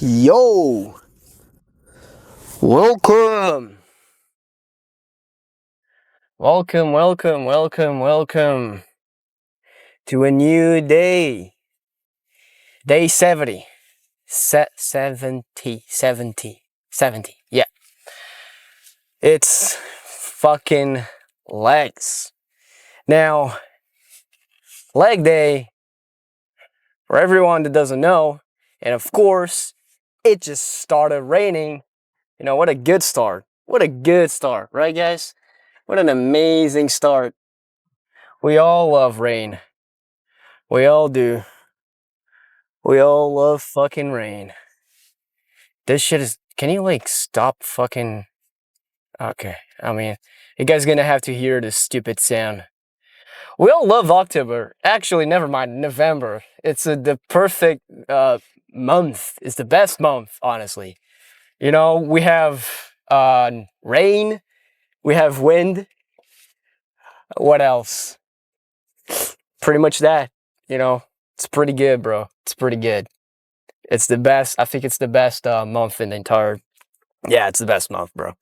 Yo, welcome, welcome to a new day. Day 70. 70. Yeah. It's fucking legs. Now, leg day, for everyone that doesn't know, and of course, it just started raining. You know, what a good start. What a good start, right, guys? What an amazing start. We all love rain. We all do. We all love fucking rain. This shit is... Can you, like, stop fucking... Okay, I mean, you guys gonna have to hear this stupid sound. We all love October. Actually, never mind, November. It's the perfect month. It's the best month, honestly. You know, we have rain. We have wind. What else? Pretty much that. You know, it's pretty good, bro. It's pretty good. It's the best. I think it's the best month in the entire... Yeah, it's the best month, bro.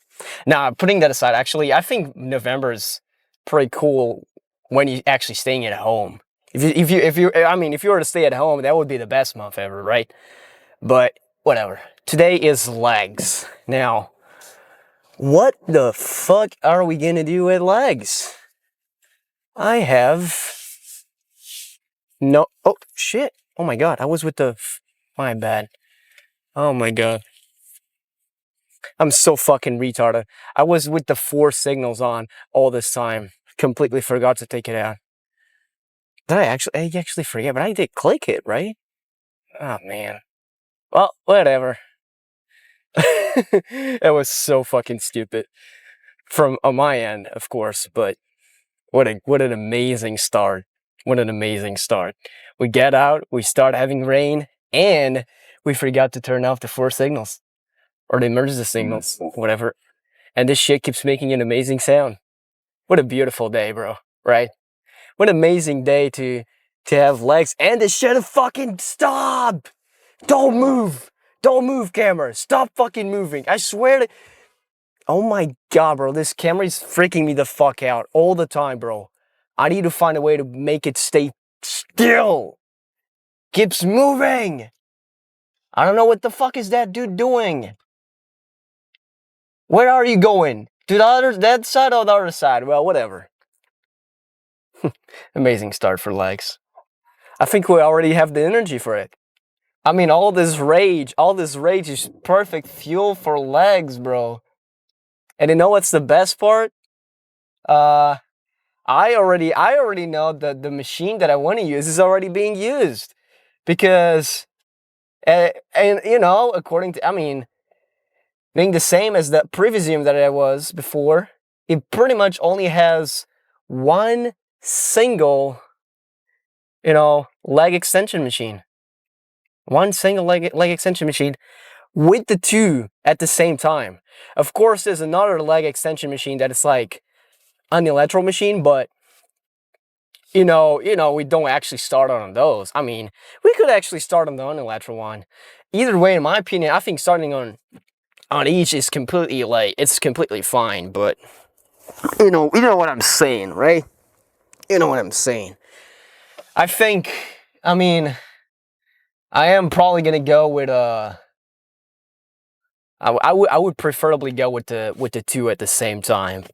Now, putting that aside, actually, I think November is pretty cool when you're actually staying at home. If you were to stay at home, that would be the best month ever, right? But whatever. Today is legs. Now, what the fuck are we gonna do with legs? I have no... Oh, shit. Oh my god, I was with the... My bad. Oh my god. I'm so fucking retarded. I was with the 4 signals on all this time. Completely forgot to take it out. Did I actually forget? But I did click it, right? Oh, man. Well, whatever. It was so fucking stupid. From on my end, of course, but what an amazing start. What an amazing start. We get out, we start having rain, and we forgot to turn off the 4 signals. Or the emergency signals, whatever. And this shit keeps making an amazing sound. What a beautiful day, bro, right? What an amazing day to have legs, and this shit fucking stop! Don't move! Don't move, camera! Stop fucking moving! I swear to... Oh my god, bro, this camera is freaking me the fuck out all the time, bro. I need to find a way to make it stay still. Keeps moving! I don't know what the fuck is that dude doing. Where are you going? To that side or the other side? Well, whatever. Amazing start for legs. I think we already have the energy for it. I mean, all this rage is perfect fuel for legs, bro. And you know what's the best part? I already know that the machine that I want to use is already being used. Because, and you know, according to, I mean, being the same as the Previsium that I was before, it pretty much only has one single, you know, leg extension machine. One single leg extension machine with the 2 at the same time. Of course, there's another leg extension machine that is like an electro machine, but you know, we don't actually start on those. I mean, we could actually start on the unelectro one. Either way, in my opinion, I think starting on each is completely like, it's completely fine, but you know what I'm saying, right? You know what I'm saying. I think, I mean, I am probably gonna go with I would preferably go with the 2 at the same time,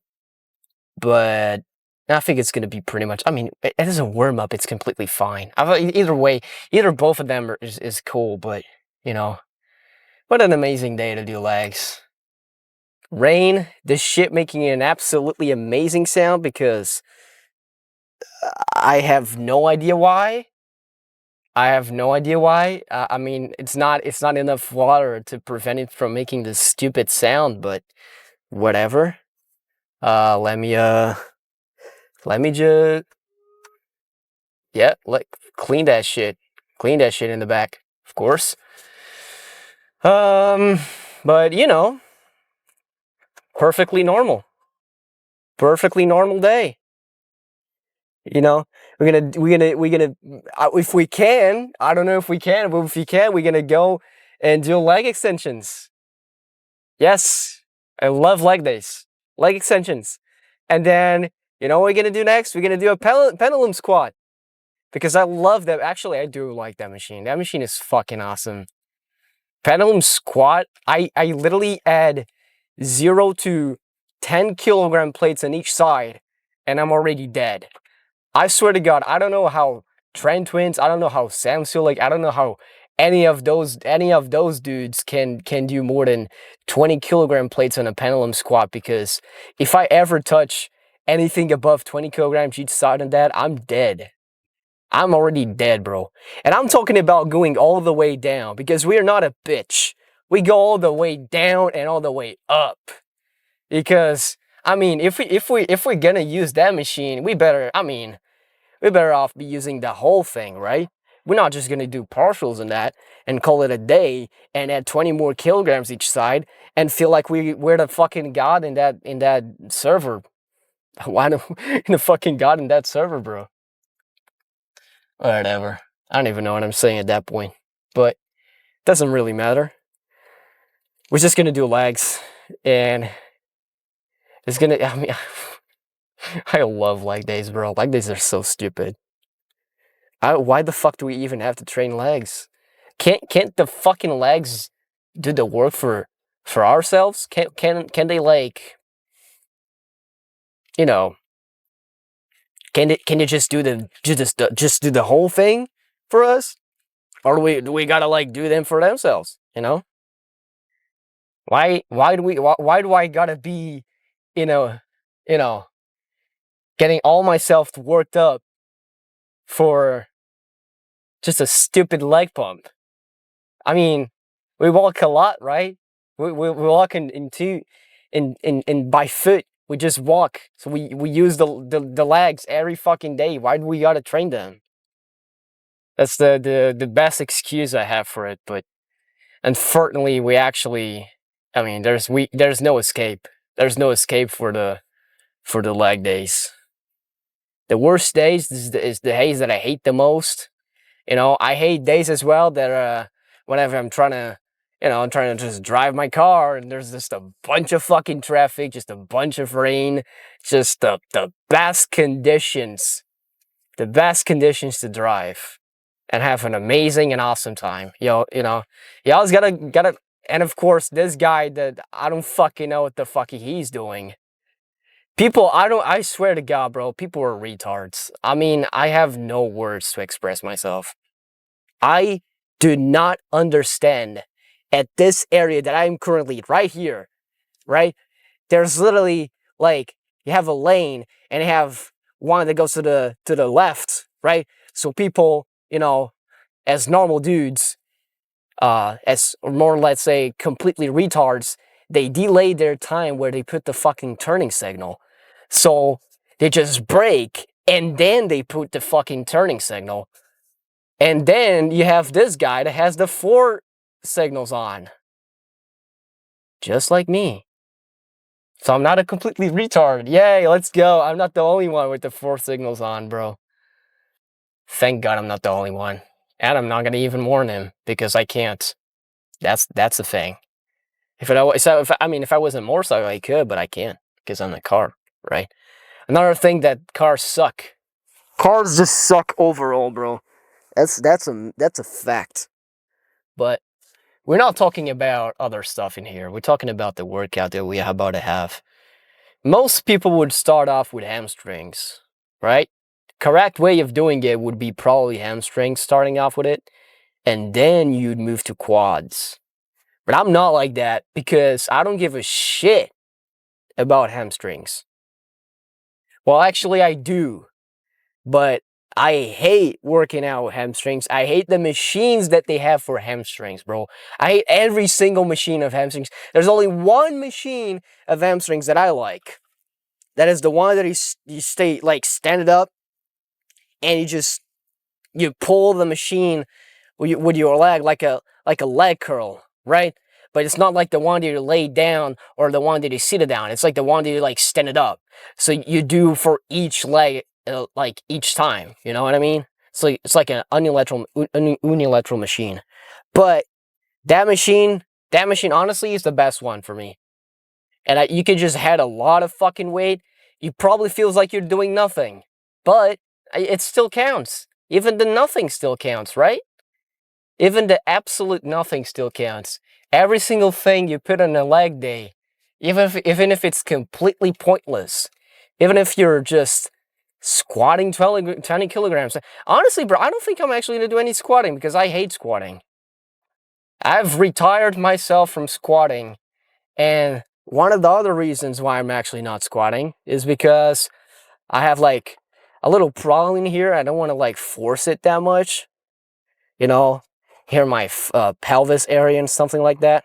but I think it's gonna be pretty much. I mean, as a warm up, it's completely fine. Either way, either both of them is cool, but you know, what an amazing day to do legs. Rain, this shit making an absolutely amazing sound because I have no idea why. I mean, it's not enough water to prevent it from making this stupid sound, but whatever. Let me just, yeah, clean that shit in the back, of course. But you know, perfectly normal day. You know, we're gonna if we can, I don't know if we can, but if we can, we're gonna go and do leg extensions. Yes, I love leg days, leg extensions. And then, you know what we're gonna do next? We're gonna do a pendulum squat. Because I love that. Actually, I do like that machine. That machine is fucking awesome. Pendulum squat, I literally add 0 to 10 kilogram plates on each side, and I'm already dead. I swear to God, I don't know how Trend Twins, I don't know how Sam Sulek, I don't know how any of those dudes can do more than 20 kilogram plates on a pendulum squat, because if I ever touch anything above 20 kilograms each side on that, I'm dead. I'm already dead, bro. And I'm talking about going all the way down, because we are not a bitch. We go all the way down and all the way up. Because I mean, if we're gonna use that machine, we better off be using the whole thing, right? We're not just gonna do partials in that and call it a day and add 20 more kilograms each side and feel like we're the fucking god in that server. Why the fucking god in that server, bro? Whatever. I don't even know what I'm saying at that point. But it doesn't really matter. We're just gonna do legs, and it's gonna, I mean, I love leg days, bro. Leg days are so stupid. Why the fuck do we even have to train legs? Can't the fucking legs do the work for ourselves? Can they, like, you know, can they just do the whole thing for us? Or do we gotta, like, do them for themselves, you know? Why do I gotta be, you know, getting all myself worked up for just a stupid leg pump? I mean, we walk a lot, right? We walk in by foot. We just walk. So we use the legs every fucking day. Why do we gotta train them? That's the best excuse I have for it. But unfortunately, we actually, I mean, there's no escape. There's no escape for the leg days. The worst days is the days that I hate the most. You know, I hate days as well that whenever I'm trying to just drive my car and there's just a bunch of fucking traffic, just a bunch of rain, just the best conditions to drive and have an amazing and awesome time. You always gotta, and of course this guy that I don't fucking know what the fuck he's doing. People, I swear to God, bro, people are retards. I mean, I have no words to express myself. I do not understand at this area that I'm currently right here, right? There's literally, like, you have a lane and you have one that goes to the left, right? So people, as normal dudes, as more, let's say, completely retards, they delay their time where they put the fucking turning signal. So they just brake and then they put the fucking turning signal. And then you have this guy that has the 4 signals on. Just like me. So I'm not a completely retard. Yay, let's go. I'm not the only one with the 4 signals on, bro. Thank God I'm not the only one. And I'm not going to even warn him because I can't. That's the thing. If I was a motorcycle, I could, but I can't because I'm in a car, right? Another thing that cars suck. Cars just suck overall, bro. That's a fact. But we're not talking about other stuff in here. We're talking about the workout that we're about to have. Most people would start off with hamstrings, right? Correct way of doing it would be probably hamstrings, starting off with it, and then you'd move to quads. But I'm not like that because I don't give a shit about hamstrings. Well, actually I do, but I hate working out with hamstrings. I hate the machines that they have for hamstrings, bro. I hate every single machine of hamstrings. There's only one machine of hamstrings that I like. That is the one that you stay, like, stand up and you pull the machine with your leg like a leg curl, right? But it's not like the one that you lay down or the one that you sit down. It's like the one that you, like, stand it up. So you do for each leg, like, each time. You know what I mean? So it's like an unilateral machine. But That machine honestly is the best one for me. And you can just add a lot of fucking weight. It probably feels like you're doing nothing, but it still counts. Even the nothing still counts, right? Even the absolute nothing still counts. Every single thing you put on a leg day, even if it's completely pointless, even if you're just squatting 20 kilograms. Honestly, bro, I don't think I'm actually going to do any squatting because I hate squatting. I've retired myself from squatting, and one of the other reasons why I'm actually not squatting is because I have like a little problem in here. I don't want to like force it that much, you know, here my pelvis area and something like that.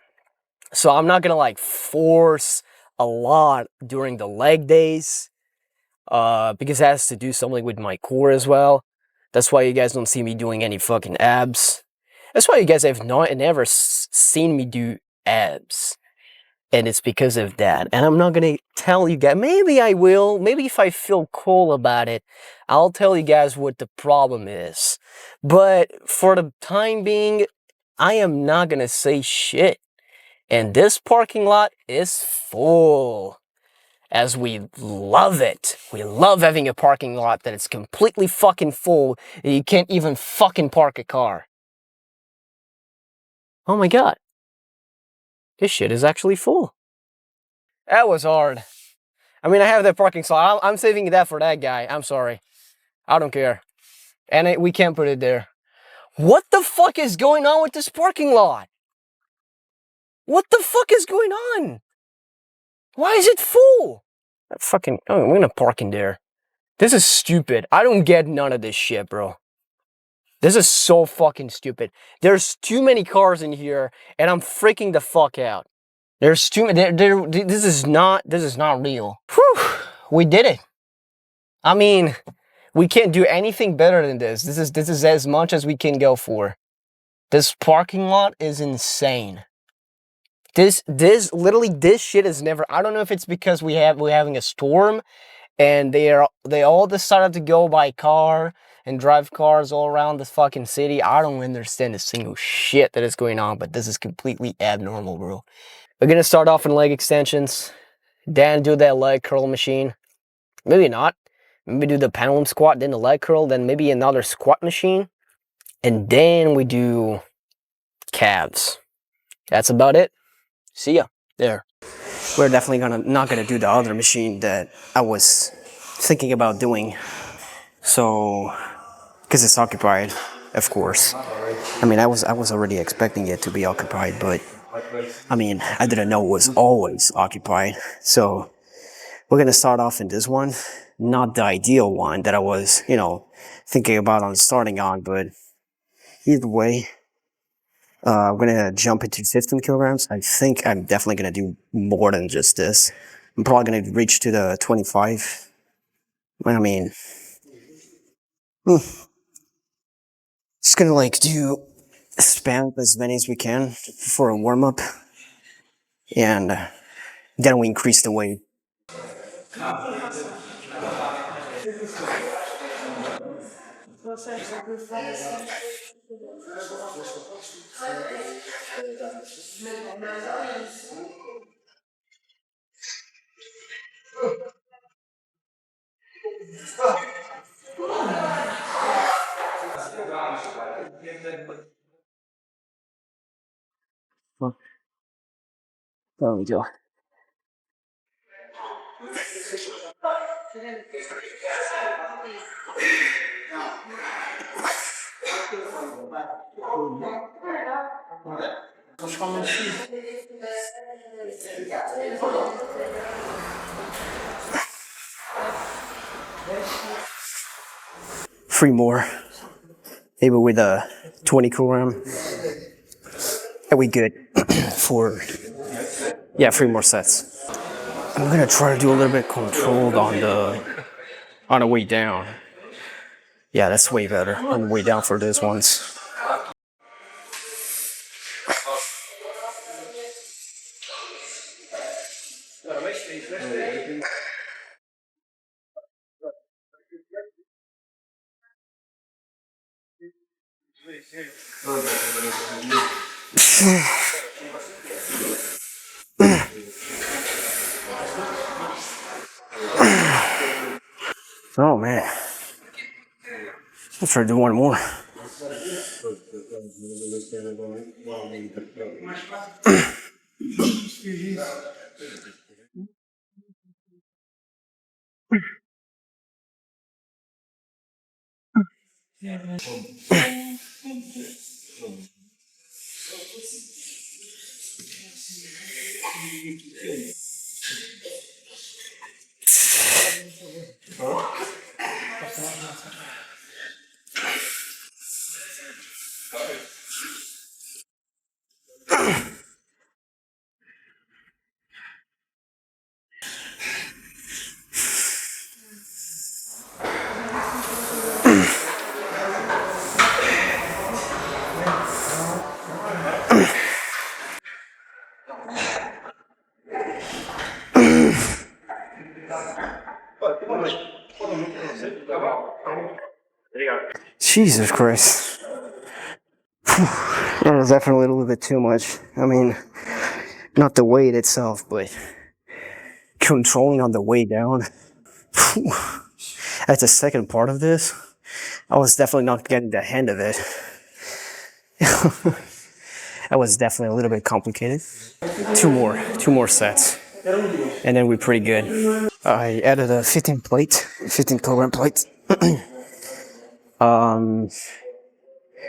So I'm not gonna like force a lot during the leg days, because it has to do something with my core as well. That's why you guys don't see me doing any fucking abs. That's why you guys have not never seen me do abs. And it's because of that. And I'm not gonna tell you guys, maybe I will, maybe if I feel cool about it, I'll tell you guys what the problem is. But for the time being, I am not gonna say shit. And this parking lot is full. As we love it. We love having a parking lot that is completely fucking full and you can't even fucking park a car. Oh my god. This shit is actually full. That was hard. I mean, I have that parking slot. I'm saving that for that guy. I'm sorry. I don't care. And we can't put it there. What the fuck is going on with this parking lot? What the fuck is going on? Why is it full? Oh, I'm gonna park in there. This is stupid. I don't get none of this shit, bro. This is so fucking stupid. There's too many cars in here, and I'm freaking the fuck out. There's too many. This is not real. Whew, we did it. I mean, we can't do anything better than this. This is as much as we can go for. This parking lot is insane. This shit is never. I don't know if it's because we're having a storm, and they all decided to go by car and drive cars all around this fucking city. I don't understand a single shit that is going on, but this is completely abnormal, bro. We're gonna start off in leg extensions, then do that leg curl machine. Maybe not. Maybe do the pendulum squat, then the leg curl, then maybe another squat machine, and then we do calves. That's about it. See ya. There. We're definitely not gonna do the other machine that I was thinking about doing. So, because it's occupied, of course. I mean, I was already expecting it to be occupied, but I mean, I didn't know it was always occupied. So, we're gonna start off in this one, not the ideal one that I was, thinking about on starting on, but either way, I'm gonna jump into 15 kilograms. I think I'm definitely gonna do more than just this. I'm probably gonna reach to the 25. I mean, just gonna like do spam as many as we can for a warm up, and then we increase the weight. Well, there we go. Three more, maybe with a 20 kilogram, and we good for, yeah, 3 more sets. I'm gonna try to do a little bit controlled on the way down. Yeah, that's way better on the way down for these ones. Oh man. Let's try to do one more. Jesus Christ. That was definitely a little bit too much. I mean, not the weight itself, but controlling on the way down. That's the second part of this. I was definitely not getting the hang of it. That was definitely a little bit complicated. Two more sets, and then we're pretty good. I added a 15 kilogram plate.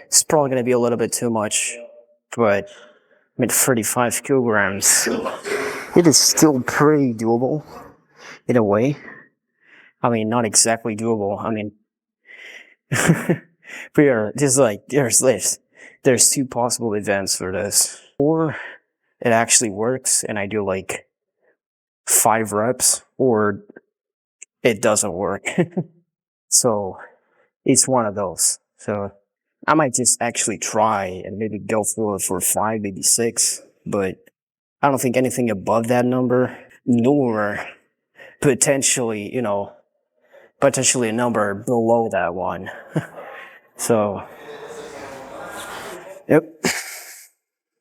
It's probably gonna be a little bit too much, but I mean 35 kilograms. It is still pretty doable, in a way. I mean, not exactly doable. I mean, there's two possible events for this. Or it actually works and I do like 5 reps, or it doesn't work. So it's one of those. So I might just actually try and maybe go for 5, maybe 6, but I don't think anything above that number, nor potentially, potentially a number below that one. So, yep.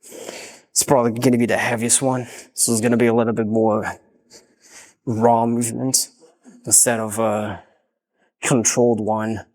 It's probably going to be the heaviest one. So it's going to be a little bit more raw movement instead of a controlled one.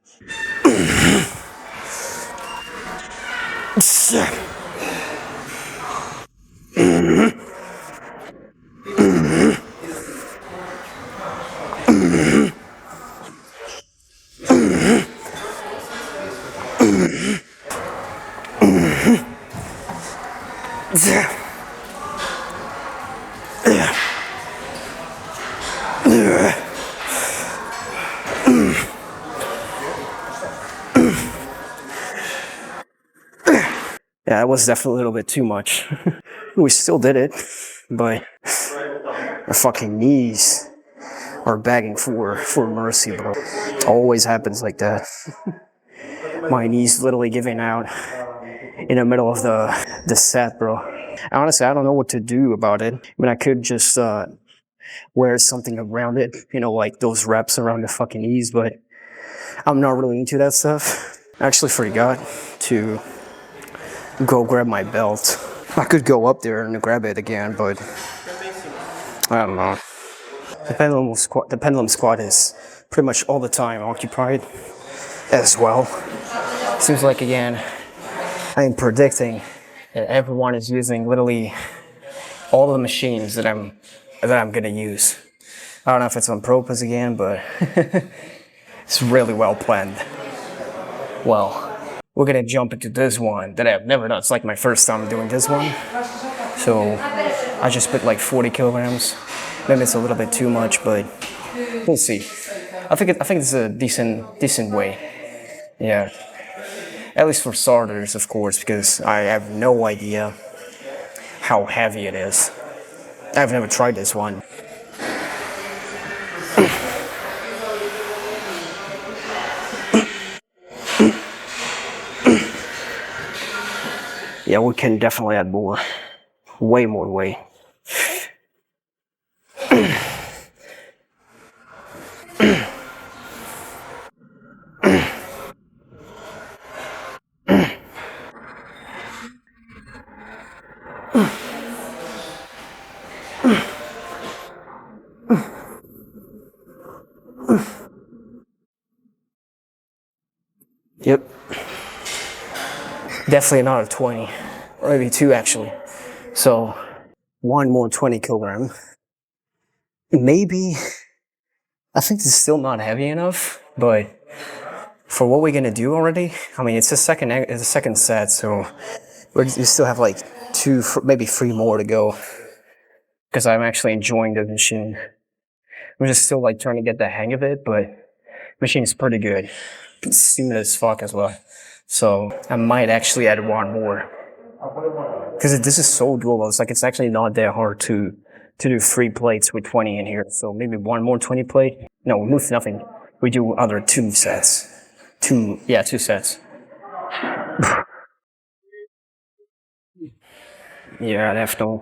Yeah, it was definitely a little bit too much. We still did it, but our fucking knees are begging for mercy, bro. It always happens like that. My knees literally giving out in the middle of the set, bro. Honestly, I don't know what to do about it. I mean, I could just wear something around it, like those wraps around the fucking knees, but I'm not really into that stuff. I actually forgot to go grab my belt. I could go up there and grab it again, but I don't know. The pendulum squat is pretty much all the time occupied as well. Seems like, again, I am predicting that everyone is using literally all the machines that I'm gonna use. I don't know if it's on purpose again, but it's really well planned. Well, we're gonna jump into this one that I've never done. It's like my first time doing this one. So I just put like 40 kilograms. Maybe it's a little bit too much, but we'll see. I think it's a decent way. Yeah. At least for starters, of course, because I have no idea how heavy it is. I've never tried this one. Yeah, we can definitely add more. Way more weight. Yep. Definitely another 20, or maybe 2 actually. So one more 20 kilogram. Maybe, I think this is still not heavy enough, but for what we're gonna do already, I mean, it's a second set, so we still have like 2, maybe 3 more to go. Because I'm actually enjoying the machine. I'm just still like trying to get the hang of it, but the machine is pretty good. Consuming as fuck as well. So I might actually add 1 more. Because this is so doable. It's like it's actually not that hard to do 3 plates with 20 in here. So maybe 1 more 20 plate. No, we move nothing. We do other 2 sets. 2 sets. Yeah, definitely.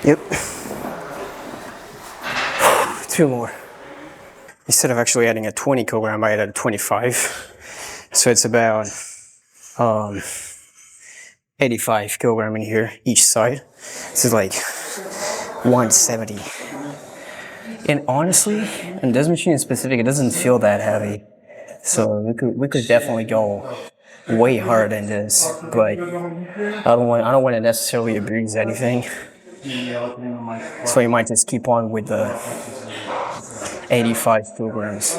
Yep. 2 more. Instead of actually adding a 20 kilogram, I added a 25. So it's about 85 kilogram in here, each side. This is like 170. And honestly, in this machine in specific, it doesn't feel that heavy. So we could definitely go way harder than this, but I don't want to necessarily abuse anything. So you might just keep on with the 85 kilograms.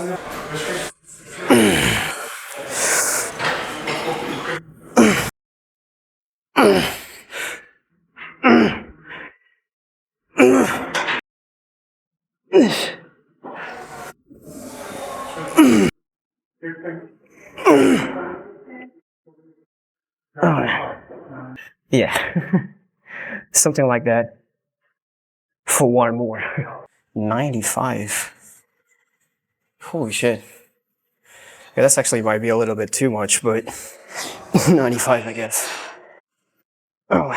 Yeah, something like that for 1 more. 95. Holy shit. Yeah, that's actually might be a little bit too much, but 95, I guess. Oh.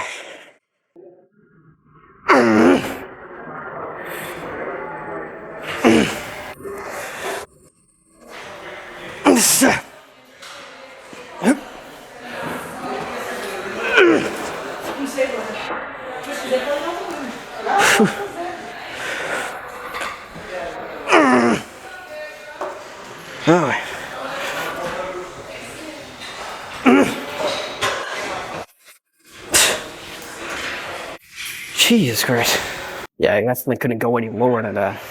Jesus Christ. Yeah, I definitely couldn't go any lower than that.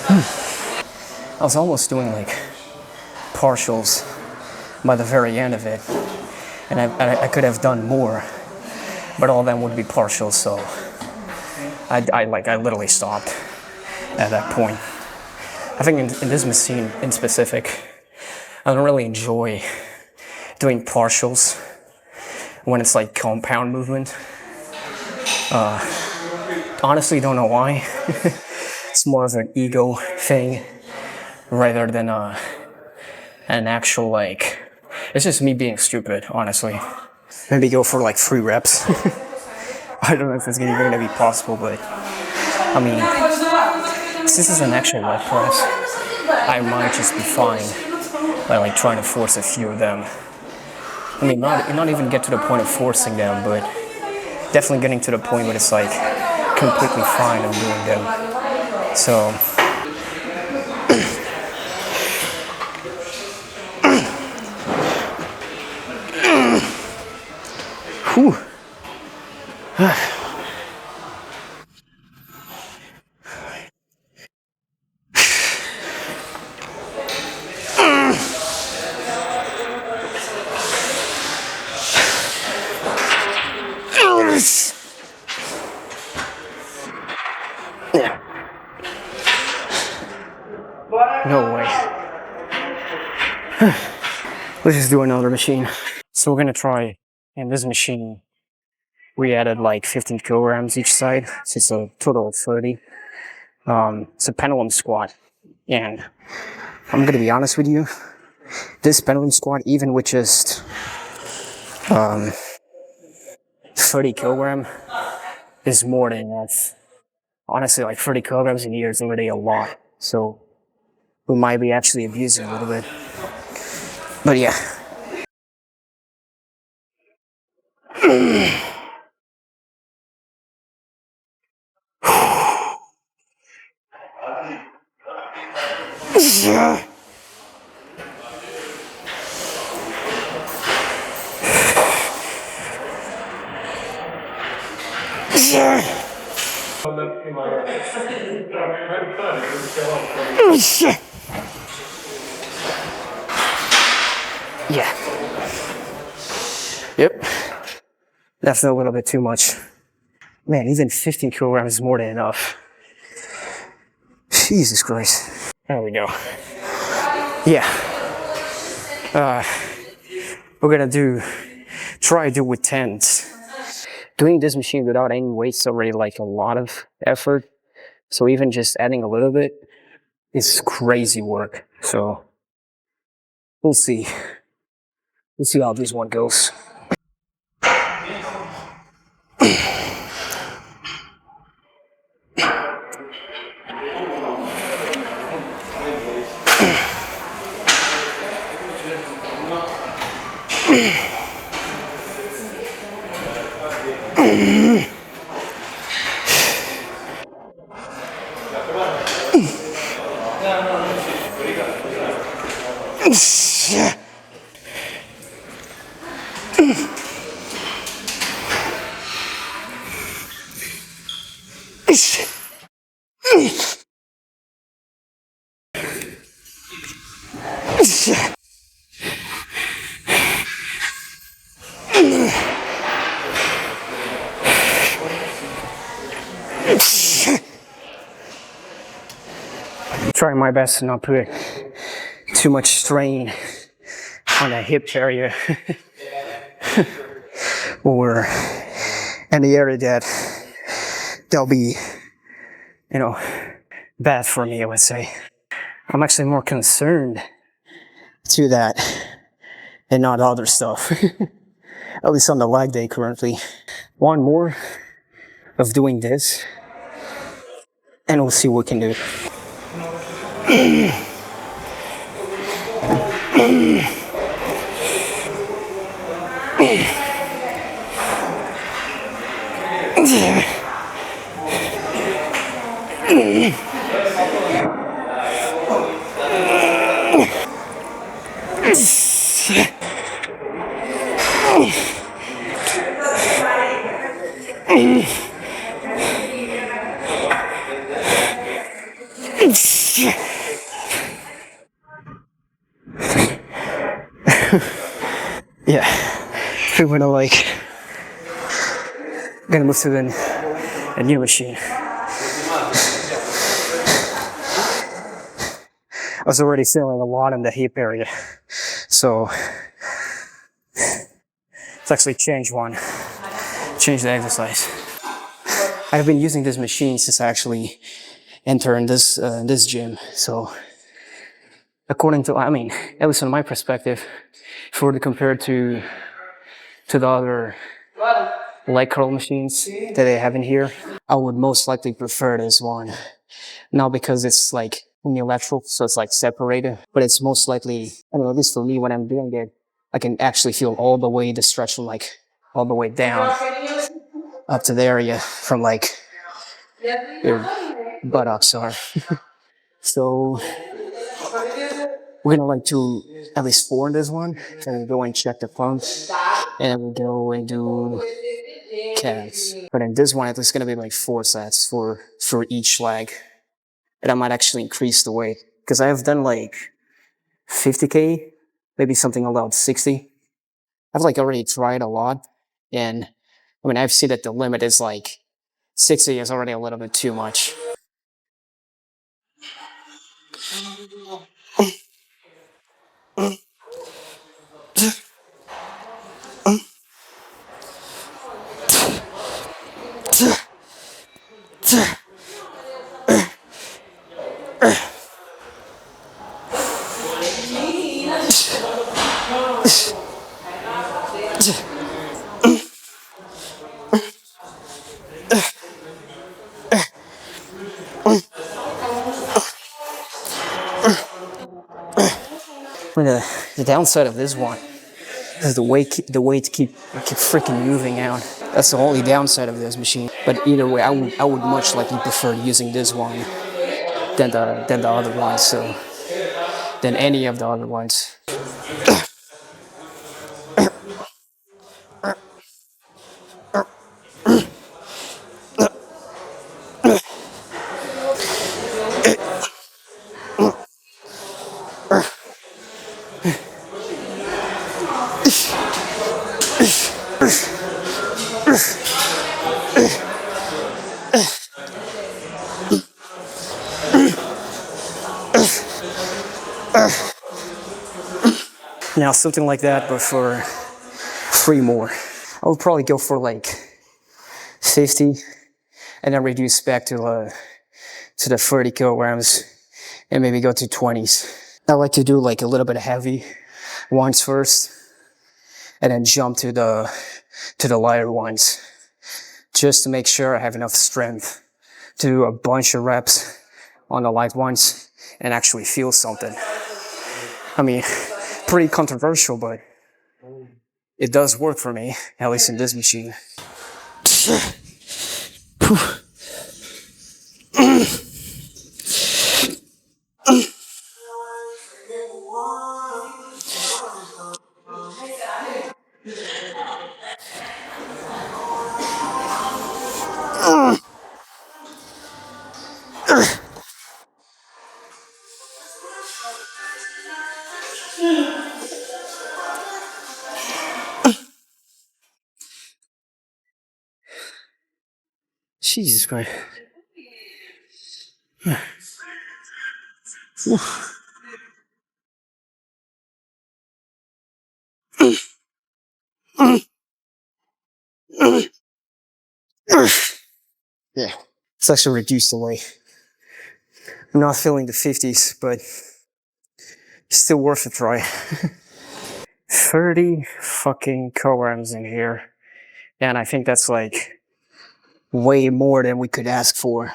I was almost doing like partials by the very end of it, and I could have done more, but all of them would be partials, so I literally stopped at that point. I think in this machine in specific, I don't really enjoy doing partials when it's like compound movement. Honestly, don't know why. It's more of an ego thing rather than an actual like. It's just me being stupid, honestly. Maybe go for like 3 reps. I don't know if it's even gonna be possible, but I mean, since this is an actual leg press, I might just be fine by like trying to force a few of them. I mean, not even get to the point of forcing them, but definitely getting to the point where it's like completely fine of doing them. So. Whew. Yeah. No way. Let's just do another machine. So we're gonna try in this machine. We added like 15 kilograms each side, so it's a total of 30. It's a pendulum squat, and I'm gonna be honest with you, this pendulum squat, even with just 30 kilogram, is more than enough. Honestly, like 30 kilograms in a year is already a lot. So we might be actually abusing a little bit. But yeah. Yeah. Yep. That's a little bit too much. Man, even 15 kilograms is more than enough. Jesus Christ. There we go. Yeah. We're gonna try to do with 10s. Doing this machine without any weights already like a lot of effort. So even just adding a little bit is crazy work. So we'll see. We'll see how this one goes. Trying my best to not put too much strain on that hip area or in the area that'll be, you know, bad for me, I would say. I'm actually more concerned to that and not other stuff. At least on the leg day currently. One more of doing this and we'll see what we can do. Yeah, if we're gonna move to a new machine. I was already feeling a lot in the hip area, so let's actually change the exercise. I've been using this machine since I actually entered this gym, so according to, I mean, at least from my perspective, if we were to compare to the other leg curl machines that they have in here, I would most likely prefer this one. Not because it's like unilateral, so it's like separated, but it's most likely, I don't know, at least for me when I'm doing it, I can actually feel all the way the stretch from like all the way down up to the area from like your buttocks are. So we're gonna like do at least 4 in this one, and go and check the pump, and then we'll go and do calves. But in this one, it's gonna be like 4 sets for each leg, and I might actually increase the weight because I have done like 50K, maybe something about 60. I've like already tried a lot, and I mean I've seen that the limit is like 60 is already a little bit too much. The downside of this one is the weight keep freaking moving out. That's the only downside of this machine. But either way, I would much likely prefer using this one than the other ones. So than any of the other ones. Now something like that, but for 3 more. I would probably go for like 50, and then reduce back to the 30 kilograms, and maybe go to 20s. I like to do like a little bit of heavy ones first, and then jump to the lighter ones, just to make sure I have enough strength to do a bunch of reps on the light ones and actually feel something. I mean, pretty controversial, but it does work for me, at least in this machine. Jesus Christ. Yeah, it's actually reduced the weight. I'm not feeling the 50s, but still worth a try. 30 fucking kilograms in here. And I think that's like way more than we could ask for.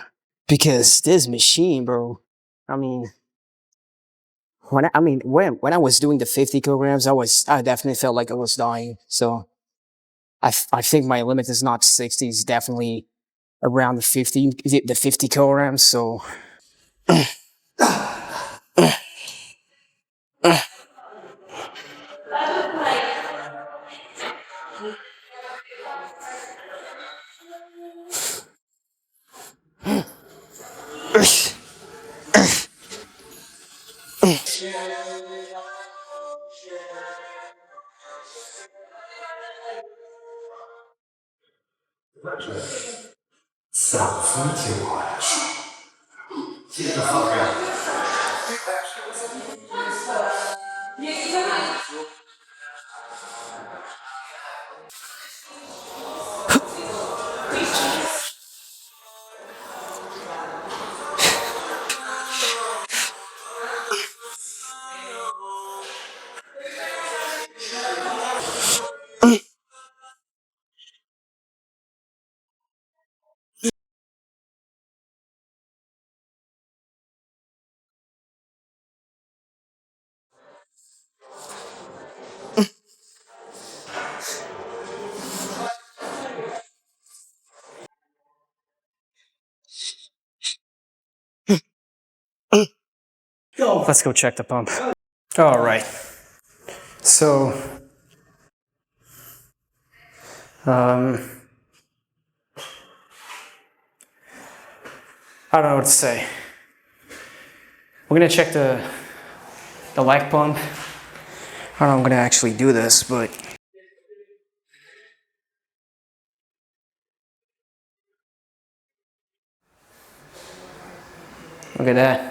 Because this machine, bro, I mean, when I was doing the 50 kilograms, I definitely felt like I was dying. So I think my limit is not 60, it's definitely around the 50 kilograms. So let's go check the pump. All right. So, I don't know what to say. We're gonna check the lag pump. I don't know if I'm gonna actually do this, but look at that.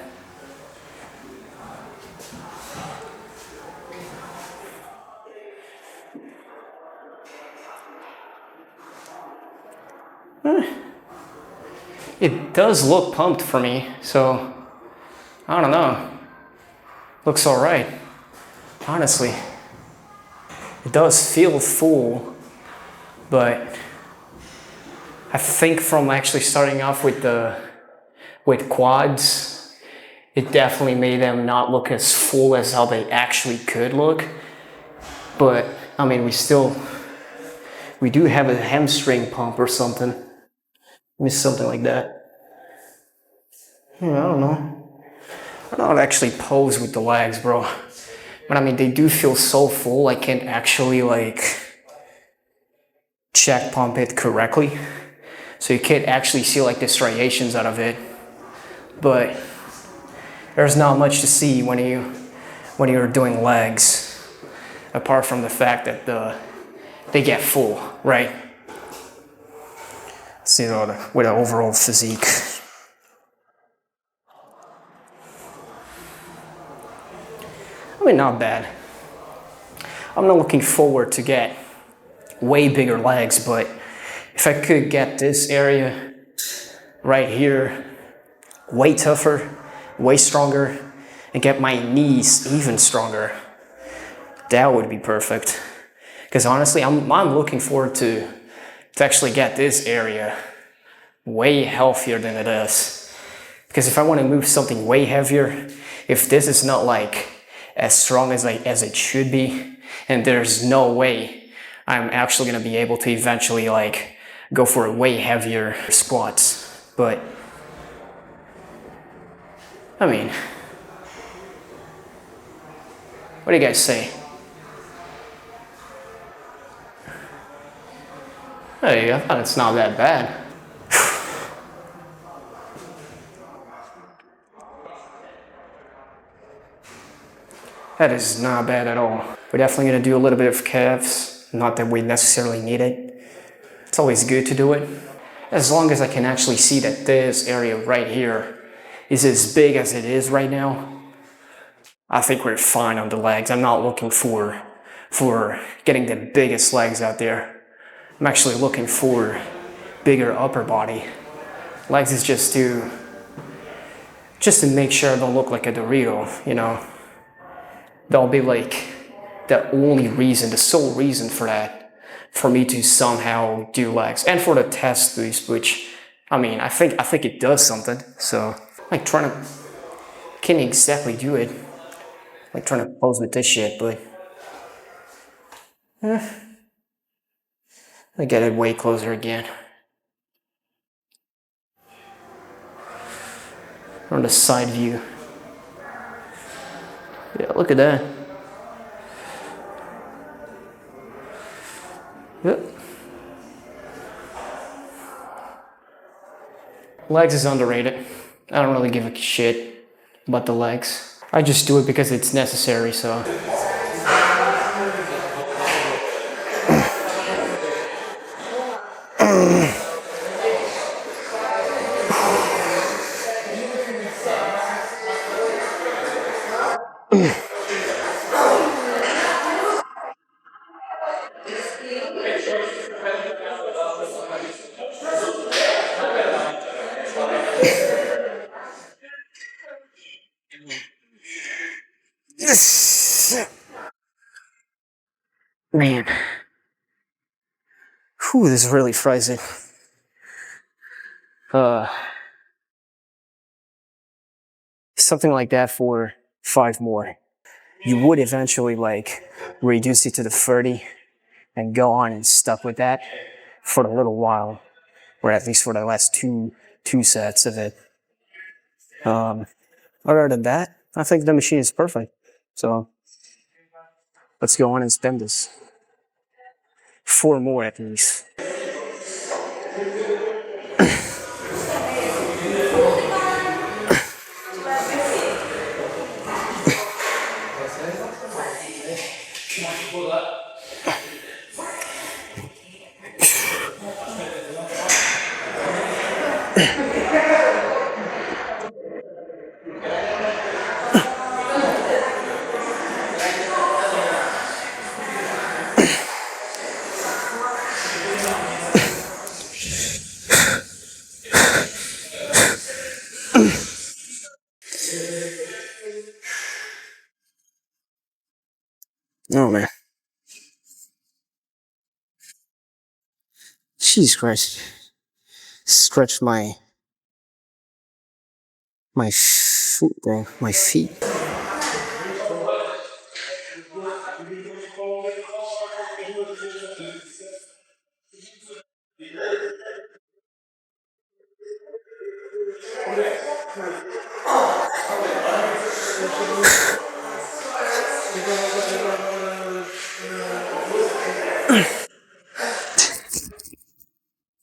It does look pumped for me, so I don't know. Looks all right, honestly. It does feel full, but I think from actually starting off with quads, it definitely made them not look as full as how they actually could look. But I mean, we do have a hamstring pump or something. Maybe something like that. Yeah, I don't know. I don't actually pose with the legs, bro. But I mean, they do feel so full, I can't actually like check pump it correctly. So you can't actually see like the striations out of it. But there's not much to see when you're doing legs, apart from the fact that they get full, right? See with the overall physique. I mean, not bad. I'm not looking forward to get way bigger legs, but if I could get this area right here way tougher, way stronger, and get my knees even stronger, that would be perfect. Because honestly, I'm looking forward to actually get this area way healthier than it is. Because if I want to move something way heavier, if this is not like as strong as it should be, and there's no way I'm actually going to be able to eventually like go for a way heavier squats. But I mean, what do you guys say? Hey, I thought it's not that bad. That is not bad at all. We're definitely gonna do a little bit of calves. Not that we necessarily need it. It's always good to do it. As long as I can actually see that this area right here is as big as it is right now, I think we're fine on the legs. I'm not looking for getting the biggest legs out there. I'm actually looking for bigger upper body. Legs is just to make sure I don't look like a Dorito, you know. That'll be like the only reason, the sole reason for that, for me to somehow do legs. And for the test boost, which, I mean, I think it does something. So, like can't exactly do it. Like trying to pose with this shit, but I get it way closer again. On the side view. Yeah, look at that. Yep. Legs is underrated. I don't really give a shit about the legs. I just do it because it's necessary, so. Man. Whew, this is really freezing. Something like that for 5 more. You would eventually like reduce it to the 30 and go on and stuck with that for a little while, or at least for the last two sets of it. Other than that, I think the machine is perfect. So let's go on and spend this. 4 more at least. Oh man. Jesus Christ. Stretch my foot, bro. My feet.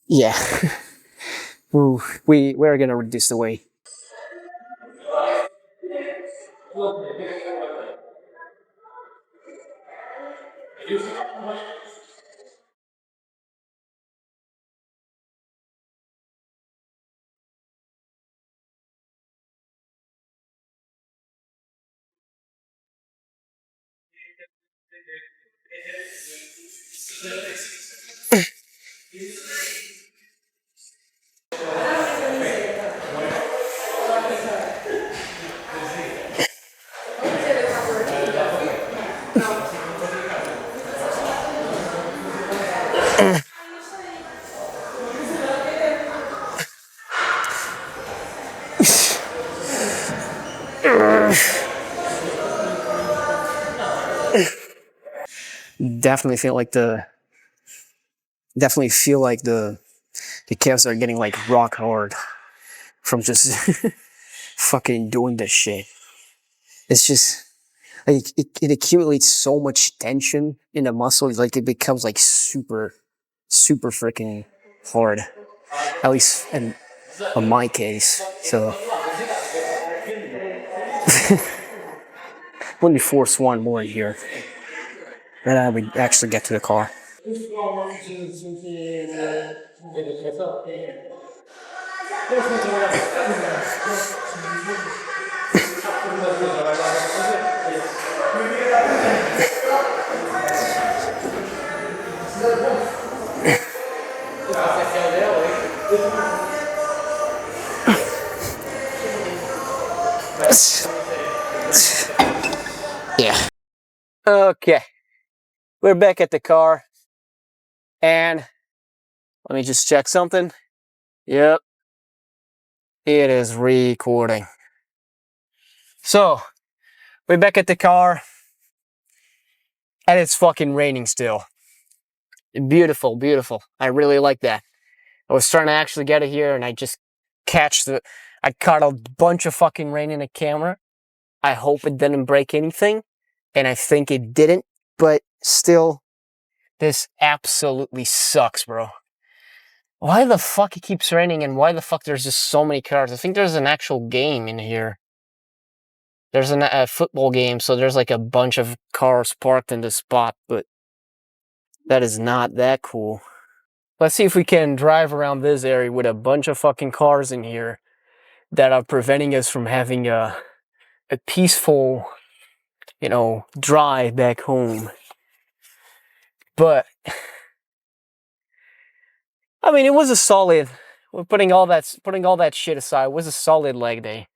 Yeah. Ooh, we're gonna reduce the weight. Definitely feel like the calves are getting like rock hard from just fucking doing this shit. It's just like it accumulates so much tension in the muscle, like it becomes like super freaking hard. At least in my case. So let me force one more here. Then we actually get to the car. Yeah. Okay. We're back at the car. And let me just check something. Yep. It is recording. So, we're back at the car. And it's fucking raining still. Beautiful, beautiful. I really like that. I was trying to actually get it here and I just I caught a bunch of fucking rain in the camera. I hope it didn't break anything. And I think it didn't. But still, this absolutely sucks, bro. Why the fuck it keeps raining and why the fuck there's just so many cars? I think there's an actual game in here. There's a football game, so there's like a bunch of cars parked in this spot, but that is not that cool. Let's see if we can drive around this area with a bunch of fucking cars in here that are preventing us from having a peaceful, drive back home. But I mean, it was a solid. Putting all that shit aside, it was a solid leg day.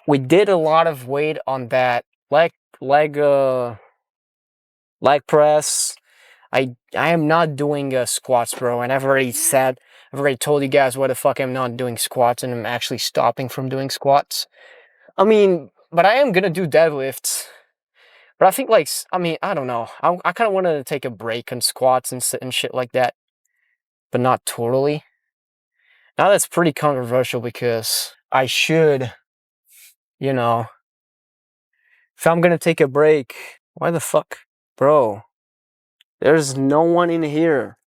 We did a lot of weight on that leg press. I am not doing squats, bro, and I've already told you guys why the fuck I'm not doing squats, and I'm actually stopping from doing squats. I mean, but I am gonna do deadlifts. But I think, I don't know. I kind of wanted to take a break on squats and shit like that, but not totally. Now that's pretty controversial because I should, if I'm gonna take a break, why the fuck, bro? There's no one in here.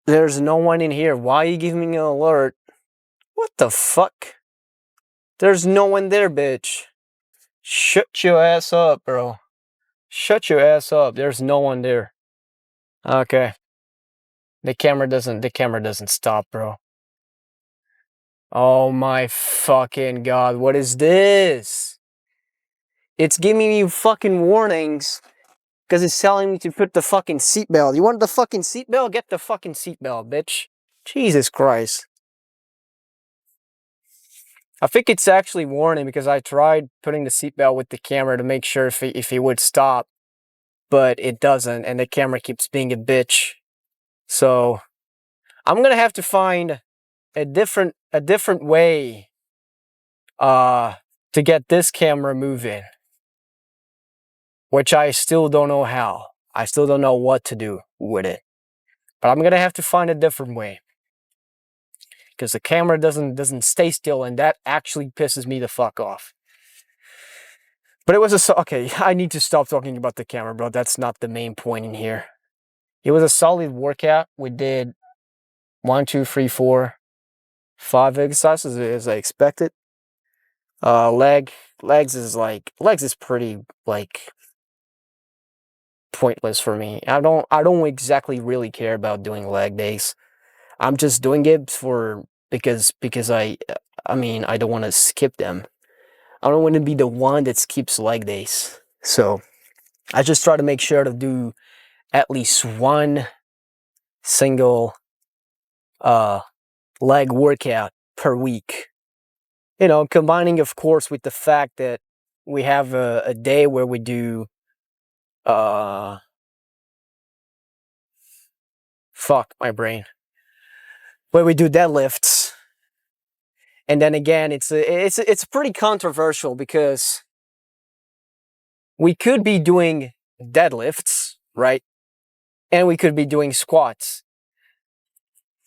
There's no one in here. Why are you giving me an alert? What the fuck? There's no one there, bitch. Shut your ass up, bro. Shut your ass up. There's no one there. Okay. The camera doesn't stop, bro. Oh my fucking god, what is this? It's giving me fucking warnings because it's telling me to put the fucking seatbelt. You want the fucking seatbelt? Get the fucking seatbelt, bitch. Jesus Christ. I think it's actually warning because I tried putting the seatbelt with the camera to make sure if it would stop, but it doesn't, and the camera keeps being a bitch. So I'm gonna have to find a different way to get this camera moving, which I still don't know how. I still don't know what to do with it, but I'm gonna have to find a different way, because the camera doesn't stay still, and that actually pisses me the fuck off. But it was okay, I need to stop talking about the camera, bro. That's not the main point in here. It was a solid workout. We did 1, 2, 3, 4, 5 exercises as I expected. Legs is pretty like pointless for me. I don't exactly really care about doing leg days. I'm just doing it because I mean, I don't want to skip them. I don't want to be the one that skips leg days. So I just try to make sure to do at least one single leg workout per week. You know, combining, of course, with the fact that we have a day where we do fuck my brain, where we do deadlifts. And then again, it's pretty controversial, because we could be doing deadlifts, right? And we could be doing squats.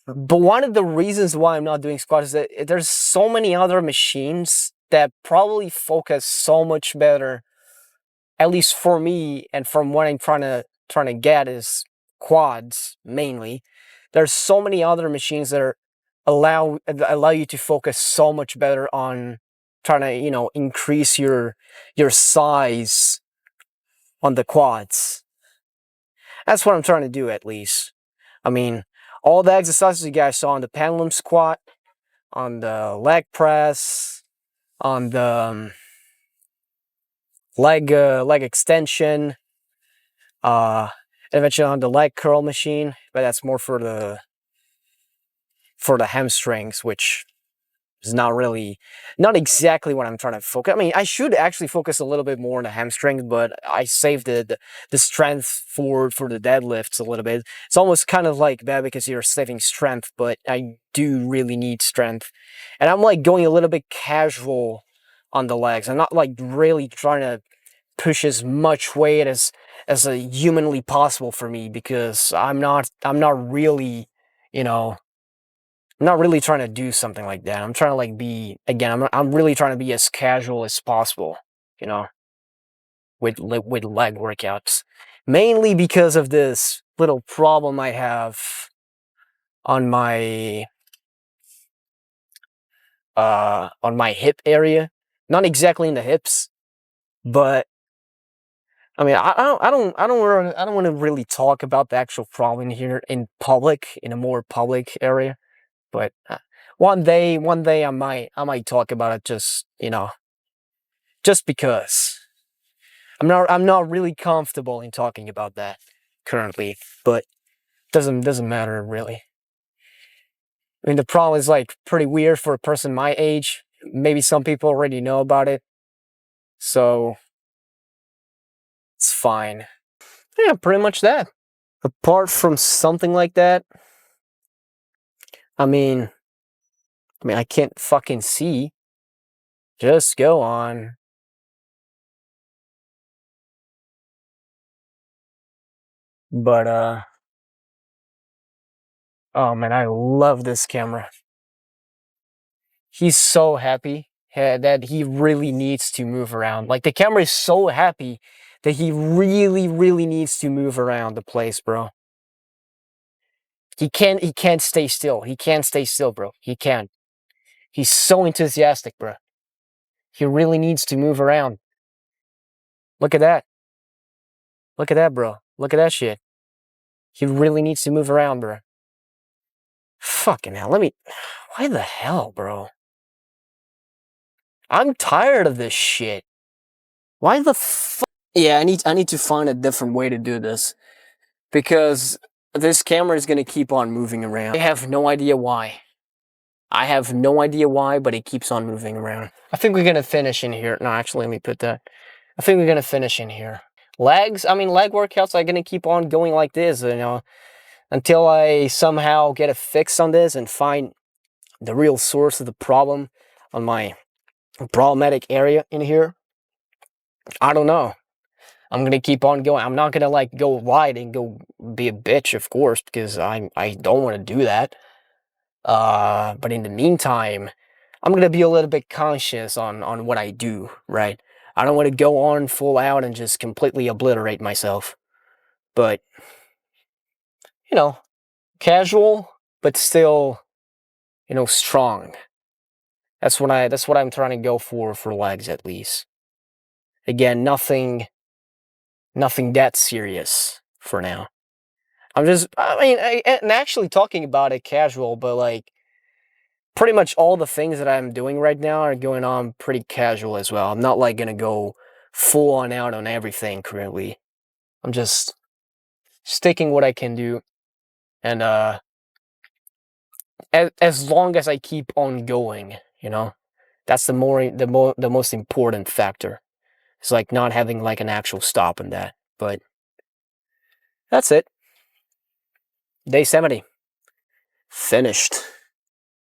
But one of the reasons why I'm not doing squats is that there's so many other machines that probably focus so much better, at least for me, and from what I'm trying to get is quads mainly. There's so many other machines that allow you to focus so much better on trying to, you know, increase your size on the quads. That's what I'm trying to do, at least. I mean, all the exercises you guys saw on the pendulum squat, on the leg press, on the leg extension, eventually on the leg curl machine, but that's more for the hamstrings, which is not exactly what I'm trying to focus. I mean, I should actually focus a little bit more on the hamstrings, but I saved the strength for the deadlifts a little bit. It's almost kind of like bad because you're saving strength, but I do really need strength. And I'm like going a little bit casual on the legs. I'm not like really trying to push as much weight as humanly possible for me, because I'm not really, you know, I'm not really trying to do something like that. I'm trying to like be, again, I'm really trying to be as casual as possible, you know, with leg workouts. Mainly because of this little problem I have on my hip area. Not exactly in the hips, but I mean, I don't want to really talk about the actual problem here in public, in a more public area. But one day I might talk about it, just, you know, just because I'm not really comfortable in talking about that currently, but doesn't matter really. I mean, the problem is like pretty weird for a person my age. Maybe some people already know about it, so it's fine. Yeah, pretty much that. Apart from something like that, I mean, I can't fucking see. Just go on. But, oh man, I love this camera. He's so happy that he really needs to move around. Like, the camera is so happy that he really, really needs to move around the place, bro. He can't stay still. He can't stay still, bro. He can't. He's so enthusiastic, bro. He really needs to move around. Look at that. Look at that, bro. Look at that shit. He really needs to move around, bro. Fucking hell, why the hell, bro? I'm tired of this shit. Why the fuck? Yeah, I need to find a different way to do this, because this camera is gonna keep on moving around. I have no idea why. I have no idea why, but it keeps on moving around. I think we're gonna finish in here. No, actually, let me put that. I think we're gonna finish in here. Legs, I mean, leg workouts are gonna keep on going like this, you know. until I somehow get a fix on this and find the real source of the problem on my problematic area in here. I don't know. I'm gonna keep on going. I'm not gonna like go wide and go be a bitch, of course, because I don't want to do that. But in the meantime, I'm gonna be a little bit conscious on what I do, right? I don't want to go on full out and just completely obliterate myself. But you know, casual, but still, strong. That's what I'm trying to go for legs at least. Again, nothing that serious for now. And actually talking about it casual, but like pretty much all the things that I'm doing right now are going on pretty casual as well. I'm not like gonna go full on out on everything currently. I'm just sticking what I can do, and as long as I keep on going, that's the most important factor. It's like not having like an actual stop in that. But that's it. Day 70. Finished.